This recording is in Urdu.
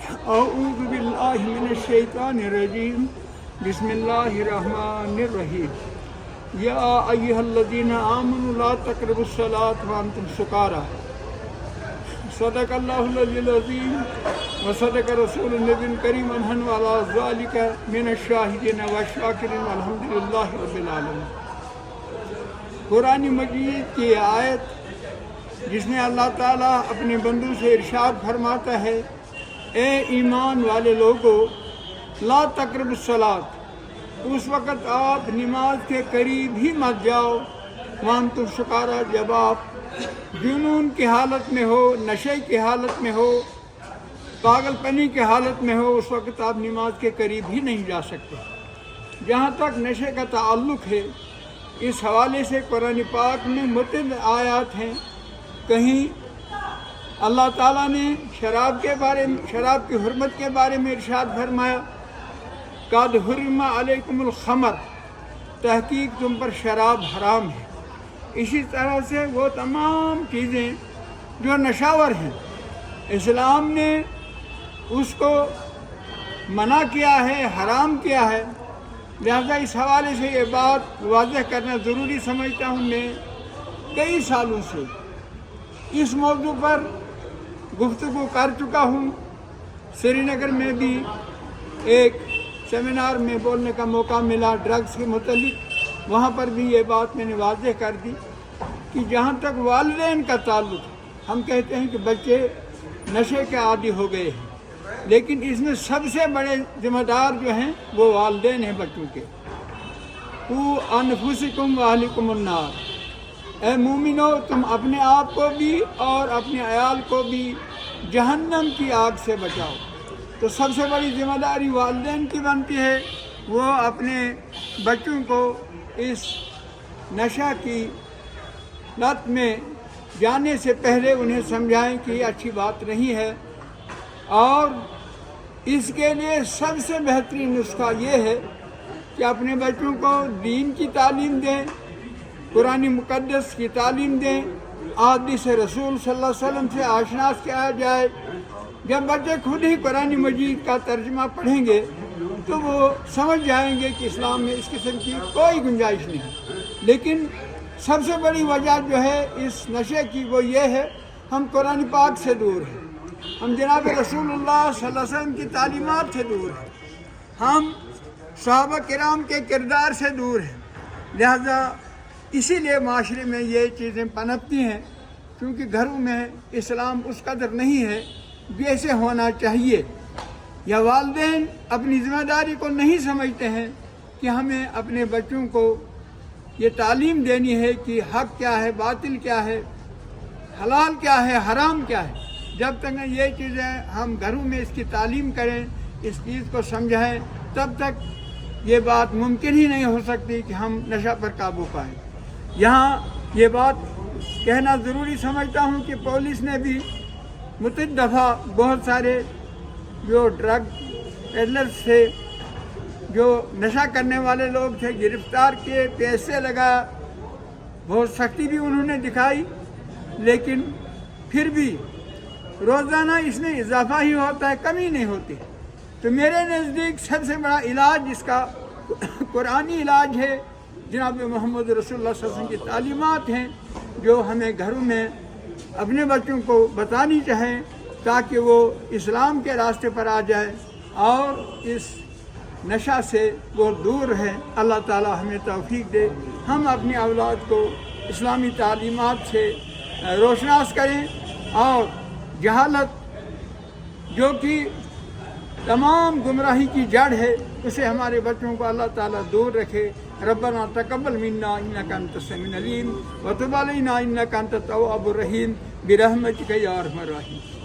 اعوذ باللہ من الشیطان الرجیم بسم اللہ الرحمن الرحیم یا ایھا الذین آمنوا لا تقربوا الصلاۃ وانتم سکارى صدق اللہ العلی العظیم وصدق رسول النبی الکریم ونحن علی ذلک من الشاہدین والشاکرین والحمد للہ رب العالمین۔ قرآن مجید کی آیت جس میں اللہ تعالیٰ اپنے بندوں سے ارشاد فرماتا ہے، اے ایمان والے لوگو لا تقربوا الصلاۃ، اس وقت آپ نماز کے قریب ہی مت جاؤ، وانتم سکارى، جب آپ جنون کی حالت میں ہو، نشے کی حالت میں ہو، پاگل پنی کی حالت میں ہو، اس وقت آپ نماز کے قریب ہی نہیں جا سکتے۔ جہاں تک نشے کا تعلق ہے، اس حوالے سے قرآن پاک میں متعدد آیات ہیں۔ کہیں اللہ تعالیٰ نے شراب کی حرمت کے بارے میں ارشاد فرمایا، قد حرم علیکم الخمر، تحقیق تم پر شراب حرام ہے۔ اسی طرح سے وہ تمام چیزیں جو نشاور ہیں، اسلام نے اس کو منع کیا ہے، حرام کیا ہے۔ لہذا اس حوالے سے یہ بات واضح کرنا ضروری سمجھتا ہوں۔ میں کئی سالوں سے اس موضوع پر گفتگو کر چکا ہوں۔ سری نگر میں بھی ایک سیمینار میں بولنے کا موقع ملا ڈرگس کے متعلق، وہاں پر بھی یہ بات میں نے واضح کر دی کہ جہاں تک والدین کا تعلق ہے، ہم کہتے ہیں کہ بچے نشے کے عادی ہو گئے ہیں، لیکن اس میں سب سے بڑے ذمہ دار جو ہیں وہ والدین ہیں بچوں کے۔ قُوا أَنفُسَكُمْ وَأَهْلِيكُمُ النَّارَ، اے مومنو تم اپنے آپ کو بھی اور اپنے عیال کو بھی جہنم کی آگ سے بچاؤ۔ تو سب سے بڑی ذمہ داری والدین کی بنتی ہے، وہ اپنے بچوں کو اس نشہ کی لت میں جانے سے پہلے انہیں سمجھائیں کہ یہ اچھی بات نہیں ہے، اور اس کے لیے سب سے بہترین نسخہ یہ ہے کہ اپنے بچوں کو دین کی تعلیم دیں، قرآن مقدس کی تعلیم دیں، احادیث رسول صلی اللہ علیہ وسلم سے آشنا کیا جائے۔ جب بچے خود ہی قرآن مجید کا ترجمہ پڑھیں گے تو وہ سمجھ جائیں گے کہ اسلام میں اس قسم کی کوئی گنجائش نہیں۔ لیکن سب سے بڑی وجہ جو ہے اس نشے کی وہ یہ ہے، ہم قرآن پاک سے دور ہیں، ہم جناب رسول اللہ صلی اللہ علیہ وسلم کی تعلیمات سے دور ہیں، ہم صحابہ کرام کے کردار سے دور ہیں۔ لہذا اسی لیے معاشرے میں یہ چیزیں پنپتی ہیں، کیونکہ گھروں میں اسلام اس قدر نہیں ہے جیسے ہونا چاہیے، یا والدین اپنی ذمہ داری کو نہیں سمجھتے ہیں کہ ہمیں اپنے بچوں کو یہ تعلیم دینی ہے کہ حق کیا ہے، باطل کیا ہے، حلال کیا ہے، حرام کیا ہے۔ جب تک یہ چیزیں ہم گھروں میں اس کی تعلیم کریں، اس چیز کو سمجھائیں، تب تک یہ بات ممکن ہی نہیں ہو سکتی کہ ہم نشہ پر قابو پائیں۔ یہاں یہ بات کہنا ضروری سمجھتا ہوں کہ پولیس نے بھی متعدد دفعہ بہت سارے جو ڈرگ پیڈلرز تھے، جو نشہ کرنے والے لوگ تھے، گرفتار کیے، پیسے لگایا، بہت سختی بھی انہوں نے دکھائی، لیکن پھر بھی روزانہ اس میں اضافہ ہی ہوتا ہے، کمی نہیں ہوتی۔ تو میرے نزدیک سب سے بڑا علاج اس کا قرآنی علاج ہے، جناب محمد رسول اللہ صلی اللہ علیہ وسلم کی تعلیمات ہیں جو ہمیں گھروں میں اپنے بچوں کو بتانی چاہیں تاکہ وہ اسلام کے راستے پر آ جائے اور اس نشہ سے وہ دور رہیں۔ اللہ تعالی ہمیں توفیق دے، ہم اپنی اولاد کو اسلامی تعلیمات سے روشناس کریں، اور جہالت جو کہ تمام گمراہی کی جڑ ہے، اسے ہمارے بچوں کو اللہ تعالیٰ دور رکھے۔ ربنا تقبل منا انک انت السمیع العلیم وتب علینا انک انت التواب الرحیم برحمتک یا ارحم الراحمین۔